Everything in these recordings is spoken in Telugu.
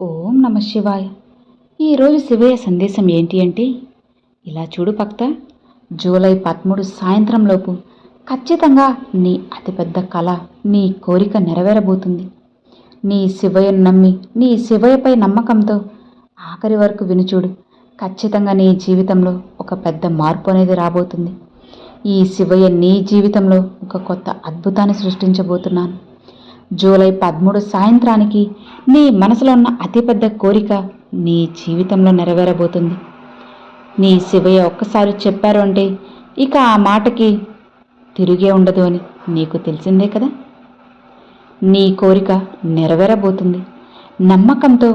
ఓం నమ శివాయ. ఈరోజు శివయ్య సందేశం ఏంటి అంటే, ఇలా చూడు భక్త, జూలై 13 సాయంత్రంలోపు ఖచ్చితంగా నీ అతిపెద్ద కళ, నీ కోరిక నెరవేరబోతుంది. నీ శివయ్యను నమ్మి, నీ శివయ్యపై నమ్మకంతో ఆఖరి వరకు వినుచూడు. ఖచ్చితంగా నీ జీవితంలో ఒక పెద్ద మార్పు అనేది రాబోతుంది. ఈ శివయ్య నీ జీవితంలో ఒక కొత్త అద్భుతాన్ని సృష్టించబోతున్నాను. జూలై 13 సాయంత్రానికి నీ మనసులో ఉన్న అతిపెద్ద కోరిక నీ జీవితంలో నెరవేరబోతుంది. నీ శివయ్య ఒక్కసారి చెప్పారు అంటే ఇక ఆ మాటకి తిరిగే ఉండదు అని నీకు తెలిసిందే కదా. నీ కోరిక నెరవేరబోతుంది. నమ్మకంతో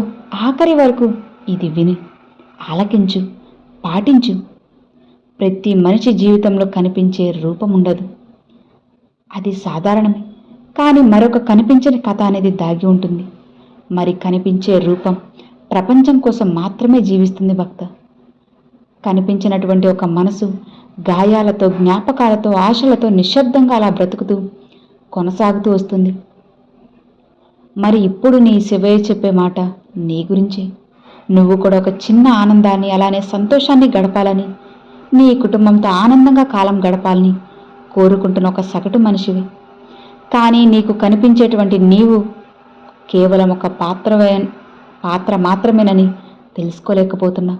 ఆఖరి వరకు ఇది విని ఆలకించు, పాటించు. ప్రతి మనిషి జీవితంలో కనిపించే రూపం ఉండదు, అది సాధారణమే. కానీ మరొక కనిపించని కథ అనేది దాగి ఉంటుంది. మరి కనిపించే రూపం ప్రపంచం కోసం మాత్రమే జీవిస్తుంది భక్త. కనిపించినటువంటి ఒక మనసు గాయాలతో, జ్ఞాపకాలతో, ఆశలతో నిశ్శబ్దంగా అలా బ్రతుకుతూ కొనసాగుతూ వస్తుంది. మరి ఇప్పుడు నీ శివయ్య చెప్పే మాట నీ గురించే. నువ్వు కూడా ఒక చిన్న ఆనందాన్ని, అలానే సంతోషాన్ని గడపాలని, నీ కుటుంబంతో ఆనందంగా కాలం గడపాలని కోరుకుంటున్న ఒక సగటు మనిషివి. కానీ నీకు కనిపించేటువంటి నీవు కేవలం ఒక పాత్ర మాత్రమేనని తెలుసుకోలేకపోతున్నా.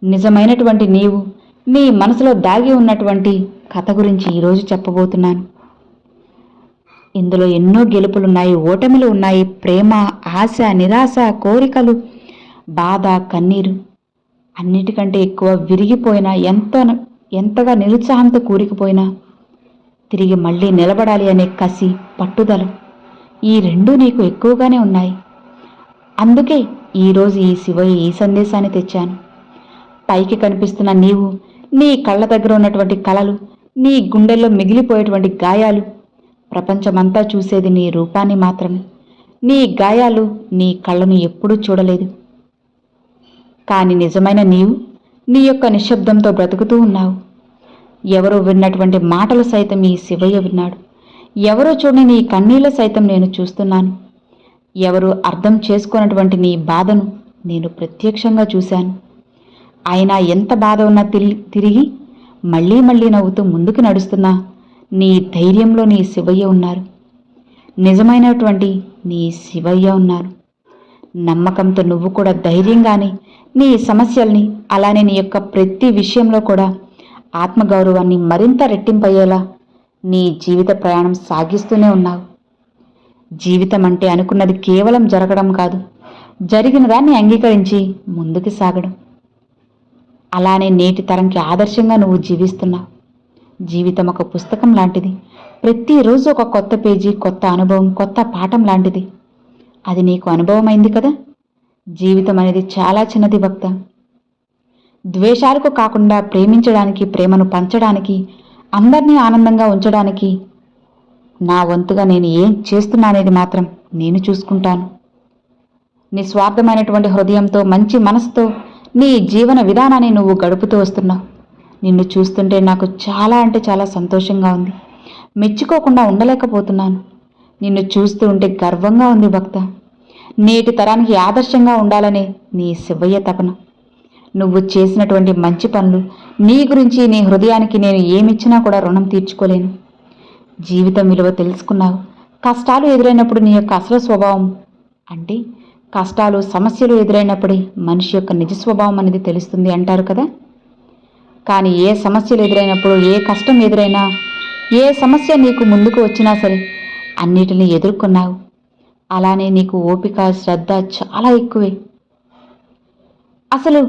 నిజమైనటువంటి నీవు, నీ మనసులో దాగి ఉన్నటువంటి కథ గురించి ఈరోజు చెప్పబోతున్నాను. ఇందులో ఎన్నో గెలుపులున్నాయి, ఓటమిలు ఉన్నాయి, ప్రేమ, ఆశ, నిరాశ, కోరికలు, బాధ, కన్నీరు. అన్నిటికంటే ఎక్కువ విరిగిపోయినా, ఎంతగా నిరుత్సాహంతో కూరికిపోయినా తిరిగి మళ్ళీ నిలబడాలి అనే కసి, పట్టుదల, ఈ రెండూ నీకు ఎక్కువగానే ఉన్నాయి. అందుకే ఈరోజు ఈ శివయ్య ఈ సందేశాన్ని తెచ్చాను. పైకి కనిపిస్తున్న నీవు, నీ కళ్ళ దగ్గర ఉన్నటువంటి కలలు, నీ గుండెల్లో మిగిలిపోయేటువంటి గాయాలు, ప్రపంచమంతా చూసేది నీ రూపాన్ని మాత్రమే. నీ గాయాలు, నీ కళ్ళను ఎప్పుడూ చూడలేదు. కానీ నిజమైన నీవు నీ యొక్క నిశ్శబ్దంతో బ్రతుకుతూ ఉన్నావు. ఎవరో విన్నటువంటి మాటలు సైతం ఈ శివయ్య విన్నాడు. ఎవరో చూడని నీ కన్నీళ్లు సైతం నేను చూస్తున్నాను. ఎవరు అర్థం చేసుకున్నటువంటి నీ బాధను నేను ప్రత్యక్షంగా చూశాను. అయినా ఎంత బాధ ఉన్నా తిరిగి మళ్ళీ నవ్వుతూ ముందుకు నడుస్తున్నా నీ ధైర్యంలో నీ శివయ్య ఉన్నారు. నిజమైనటువంటి నీ శివయ్య ఉన్నారు. నమ్మకంతో నువ్వు కూడా ధైర్యంగానే నీ సమస్యల్ని, అలానే నీ యొక్క ప్రతి విషయంలో కూడా ఆత్మగౌరవాన్ని మరింత రెట్టింపయ్యేలా నీ జీవిత ప్రయాణం సాగిస్తూనే ఉన్నావు. జీవితం అంటే అనుకున్నది కేవలం జరగడం కాదు, జరిగిన దాన్ని అంగీకరించి ముందుకు సాగడం. అలానే నేటి తరంకి ఆదర్శంగా నువ్వు జీవిస్తున్నావు. జీవితం ఒక పుస్తకం లాంటిది. ప్రతిరోజు ఒక కొత్త పేజీ, కొత్త అనుభవం, కొత్త పాఠం లాంటిది. అది నీకు అనుభవమైంది కదా. జీవితం అనేది చాలా చిన్నది భక్త. ద్వేషాలకు కాకుండా ప్రేమించడానికి, ప్రేమను పంచడానికి, అందరినీ ఆనందంగా ఉంచడానికి నా వంతుగా నేను ఏం చేస్తున్నా అనేది మాత్రం నేను చూసుకుంటాను. నిస్వార్థమైనటువంటి హృదయంతో, మంచి మనసుతో నీ జీవన విధానాన్ని నువ్వు గడుపుతూ వస్తున్నావు. నిన్ను చూస్తుంటే నాకు చాలా అంటే చాలా సంతోషంగా ఉంది. మెచ్చుకోకుండా ఉండలేకపోతున్నాను. నిన్ను చూస్తూ ఉంటే గర్వంగా ఉంది భక్త. నేటి తరానికి ఆదర్శంగా ఉండాలనే నీ శివయ్య తపన. నువ్వు చేసినటువంటి మంచి పనులు, నీ గురించి, నీ హృదయానికి నేను ఏమిచ్చినా కూడా రుణం తీర్చుకోలేను. జీవితం విలువ తెలుసుకున్నావు. కష్టాలు ఎదురైనప్పుడు నీ యొక్క అసలు స్వభావం, అంటే కష్టాలు, సమస్యలు ఎదురైనప్పుడే మనిషి యొక్క నిజ స్వభావం అనేది తెలుస్తుంది అంటారు కదా. కానీ ఏ సమస్యలు ఎదురైనప్పుడు, ఏ కష్టం ఎదురైనా, ఏ సమస్య నీకు ముందుకు వచ్చినా సరే అన్నిటినీ ఎదుర్కొన్నావు. అలానే నీకు ఓపిక, శ్రద్ధ చాలా ఎక్కువే. అసలు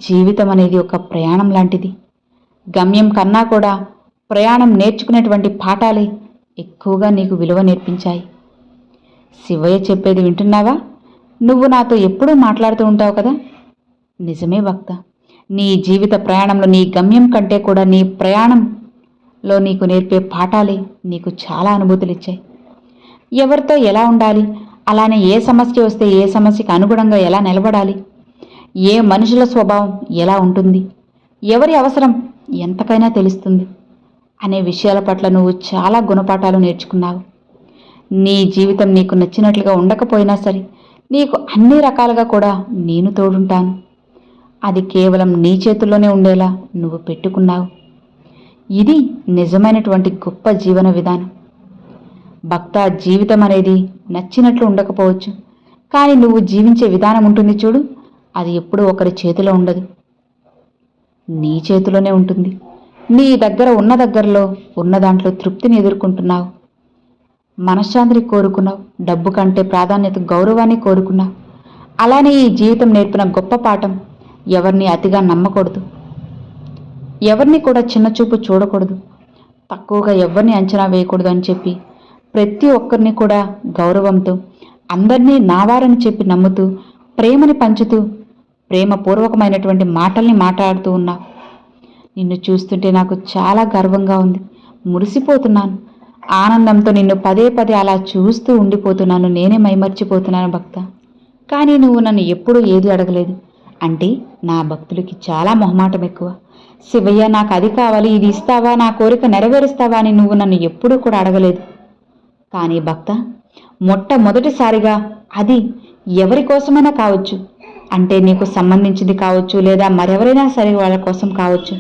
జీవితం అనేది ఒక ప్రయాణం లాంటిది. గమ్యం కన్నా కూడా ప్రయాణం నేర్చుకునేటువంటి పాఠాలే ఎక్కువగా నీకు విలువ నేర్పించాయి. శివయ్య చెప్పేది వింటున్నావా? నువ్వు నాతో ఎప్పుడూ మాట్లాడుతూ ఉంటావు కదా. నిజమే భక్త. నీ జీవిత ప్రయాణంలో నీ గమ్యం కంటే కూడా నీ ప్రయాణంలో నీకు నేర్పే పాఠాలే నీకు చాలా అనుభూతులు ఇచ్చాయి. ఎవరితో ఎలా ఉండాలి, అలానే ఏ సమస్య వస్తే ఏ సమస్యకు అనుగుణంగా ఎలా నిలబడాలి, ఏ మనుషుల స్వభావం ఎలా ఉంటుంది, ఎవరి అవసరం ఎంతకైనా తెలుస్తుంది అనే విషయాల పట్ల నువ్వు చాలా గుణపాఠాలు నేర్చుకున్నావు. నీ జీవితం నీకు నచ్చినట్లుగా ఉండకపోయినా సరే, నీకు అన్ని రకాలుగా కూడా నేను తోడుంటాను. అది కేవలం నీ చేతుల్లోనే ఉండేలా నువ్వు పెట్టుకున్నావు. ఇది నిజమైనటువంటి గొప్ప జీవన విధానం. భక్త, జీవితం అనేది నచ్చినట్లు ఉండకపోవచ్చు, కానీ నువ్వు జీవించే విధానం ఉంటుంది చూడు, అది ఎప్పుడూ ఒకరి చేతిలో ఉండదు, నీ చేతిలోనే ఉంటుంది. నీ దగ్గర ఉన్న దగ్గరలో ఉన్న దాంట్లో తృప్తిని ఎదుర్కొంటున్నావు. మనశ్శాంతిని కోరుకున్నావు. డబ్బు కంటే ప్రాధాన్యత గౌరవాన్ని కోరుకున్నావు. అలానే ఈ జీవితం నేర్పిన గొప్ప పాఠం, ఎవరిని అతిగా నమ్మకూడదు, ఎవరిని కూడా చిన్నచూపు చూడకూడదు, తక్కువగా ఎవరిని అంచనా వేయకూడదు అని చెప్పి ప్రతి ఒక్కరిని కూడా గౌరవంతో, అందరినీ నావారని చెప్పి నమ్ముతూ, ప్రేమని పంచుతూ, ప్రేమపూర్వకమైనటువంటి మాటల్ని మాట్లాడుతూ ఉన్నావు. నిన్ను చూస్తుంటే నాకు చాలా గర్వంగా ఉంది. మురిసిపోతున్నాను. ఆనందంతో నిన్ను పదే పదే అలా చూస్తూ ఉండిపోతున్నాను. నేనే మైమర్చిపోతున్నాను భక్త. కానీ నువ్వు నన్ను ఎప్పుడూ ఏది అడగలేదు. అంటే నా భక్తులకి చాలా మొహమాటం ఎక్కువ. శివయ్య, నాకు అది కావాలి, ఇది ఇస్తావా, నా కోరిక నెరవేరుస్తావా అని నువ్వు నన్ను ఎప్పుడూ కూడా అడగలేదు. కానీ భక్త, మొట్టమొదటిసారిగా అది ఎవరి కోసమైనా కావచ్చు, అంటే నీకు సంబంధించింది కావచ్చు, లేదా మరెవరైనా సరే వాళ్ళ కోసం కావచ్చు,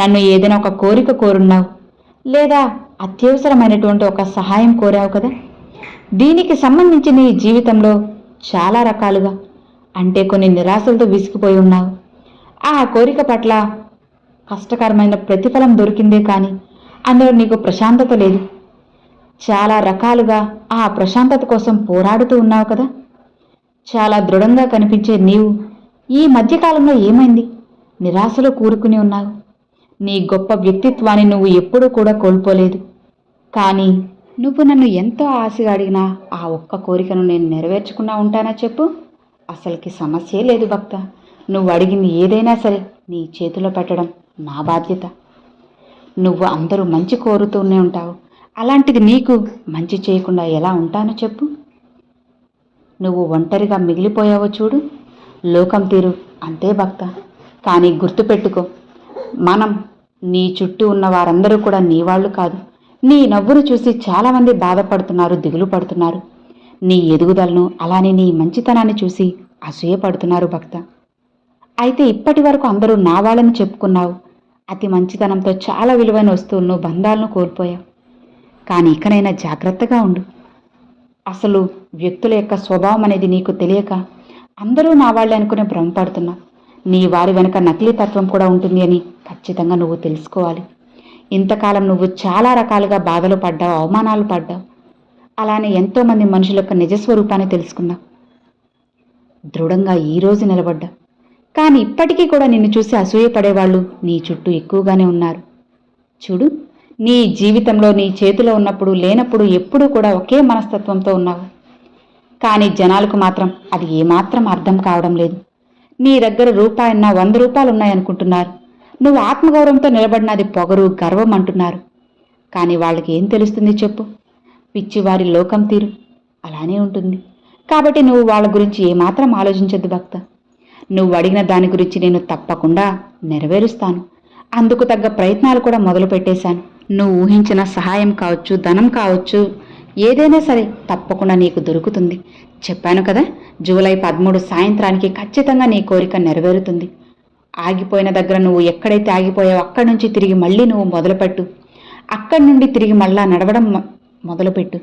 నన్ను ఏదైనా ఒక కోరిక కోరున్నావు, లేదా అత్యవసరమైనటువంటి ఒక సహాయం కోరావు కదా. దీనికి సంబంధించి నీ జీవితంలో చాలా రకాలుగా, అంటే కొన్ని నిరాశలతో విసిగిపోయి ఉన్నావు. ఆ కోరిక పట్ల కష్టకరమైన ప్రతిఫలం దొరికిందే కానీ అందులో నీకు ప్రశాంతత లేదు. చాలా రకాలుగా ఆ ప్రశాంతత కోసం పోరాడుతూ ఉన్నావు కదా. చాలా దృఢంగా కనిపించే నీవు ఈ మధ్యకాలంలో ఏమైంది? నిరాశలో కూరుకుని ఉన్నావు. నీ గొప్ప వ్యక్తిత్వాన్ని నువ్వు ఎప్పుడూ కూడా కోల్పోలేదు. కానీ నువ్వు నన్ను ఎంతో ఆశగా అడిగినా ఆ ఒక్క కోరికను నేను నెరవేర్చుకున్నా ఉంటానా చెప్పు? అసలుకి సమస్యే లేదు భక్త. నువ్వు అడిగింది ఏదైనా సరే నీ చేతిలో పెట్టడం నా బాధ్యత. నువ్వు అందరూ మంచి కోరుతూనే ఉంటావు. అలాంటిది నీకు మంచి చేయకుండా ఎలా ఉంటానో చెప్పు? నువ్వు ఒంటరిగా మిగిలిపోయావో చూడు. లోకం తీరు అంతే భక్త. కానీ గుర్తుపెట్టుకో, మనం నీ చుట్టూ ఉన్న వారందరూ కూడా నీ వాళ్ళు కాదు. నీ నవ్వును చూసి చాలామంది బాధపడుతున్నారు, దిగులు పడుతున్నారు. నీ ఎదుగుదలను, అలానే నీ మంచితనాన్ని చూసి అసూయపడుతున్నారు భక్త. అయితే ఇప్పటి వరకు అందరూ నా వాళ్ళని చెప్పుకున్నావు. అతి మంచితనంతో చాలా విలువైన వస్తువులను, బంధాలను కోల్పోయావు. కానీ ఇకనైనా జాగ్రత్తగా ఉండు. అసలు వ్యక్తుల యొక్క స్వభావం అనేది నీకు తెలియక అందరూ నా వాళ్ళే అనుకునే భ్రమపడుతున్నావు. నీ వారి వెనుక నకిలీ తత్వం కూడా ఉంటుంది అని ఖచ్చితంగా నువ్వు తెలుసుకోవాలి. ఇంతకాలం నువ్వు చాలా రకాలుగా బాధలు పడ్డావు, అవమానాలు పడ్డావు. అలానే ఎంతోమంది మనుషుల యొక్క నిజస్వరూపాన్ని తెలుసుకున్నావు. దృఢంగా ఈరోజు నిలబడ్డావు. కానీ ఇప్పటికీ కూడా నిన్ను చూసి అసూయపడేవాళ్ళు నీ చుట్టూ ఎక్కువగానే ఉన్నారు. చూడు, నీ జీవితంలో నీ చేతిలో ఉన్నప్పుడు లేనప్పుడు ఎప్పుడూ కూడా ఒకే మనస్తత్వంతో ఉన్నావు. కానీ జనాలకు మాత్రం అది ఏమాత్రం అర్థం కావడం లేదు. నీ దగ్గర రూపాయన్నా 100 రూపాయలు ఉన్నాయనుకుంటున్నారు. నువ్వు ఆత్మగౌరవంతో నిలబడినది పొగరు, గర్వం అంటున్నారు. కానీ వాళ్ళకి ఏం తెలుస్తుంది చెప్పు? పిచ్చివారి లోకం తీరు అలానే ఉంటుంది. కాబట్టి నువ్వు వాళ్ళ గురించి ఏమాత్రం ఆలోచించద్దు భక్త. నువ్వు అడిగిన దాని గురించి నేను తప్పకుండా నెరవేరుస్తాను. అందుకు తగ్గ ప్రయత్నాలు కూడా మొదలు పెట్టేశాను. నువ్వు ఊహించిన సహాయం కావచ్చు, ధనం కావచ్చు, ఏదైనా సరే తప్పకుండా నీకు దొరుకుతుంది. చెప్పాను కదా, జూలై 13 సాయంత్రానికి ఖచ్చితంగా నీ కోరిక నెరవేరుతుంది. ఆగిపోయిన దగ్గర నువ్వు ఎక్కడైతే ఆగిపోయావో అక్కడి నుంచి తిరిగి మళ్ళీ నువ్వు మొదలుపెట్టు. అక్కడి నుండి తిరిగి మళ్ళా నడవడం మొదలుపెట్టు.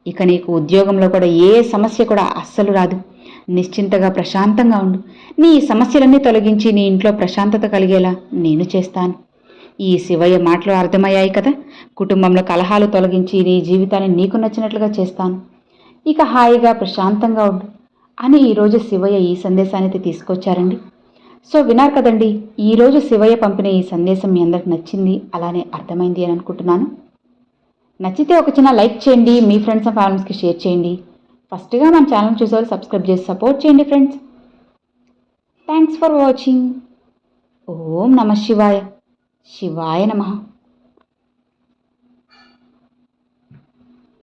ఇక నీకు ఉద్యోగంలో కూడా ఏ సమస్య కూడా అస్సలు రాదు. నిశ్చింతగా ప్రశాంతంగా ఉండు. నీ సమస్యలన్నీ తొలగించి నీ ఇంట్లో ప్రశాంతత కలిగేలా నేను చేస్తాను. ఈ శివయ్య మాటలు అర్థమయ్యాయి కదా. కుటుంబంలో కలహాలు తొలగించి నీ జీవితాన్ని నీకు నచ్చినట్లుగా చేస్తాను. ఇక హాయిగా ప్రశాంతంగా ఉండు అని ఈరోజు శివయ్య ఈ సందేశాన్ని తీసుకొచ్చారండి. సో విన్నారు కదండి, ఈరోజు శివయ్య పంపిన ఈ సందేశం మీ అందరికి నచ్చింది, అలానే అర్థమైంది అని అనుకుంటున్నాను. నచ్చితే ఒక చిన్న లైక్ చేయండి, మీ ఫ్రెండ్స్ అండ్ ఫ్యామిలీస్కి షేర్ చేయండి. ఫస్ట్గా మన ఛానల్ చూసేవాళ్ళు సబ్స్క్రైబ్ చేసి సపోర్ట్ చేయండి ఫ్రెండ్స్. Thanks for watching. ఓం నమః శివాయ. శివాయ నమః.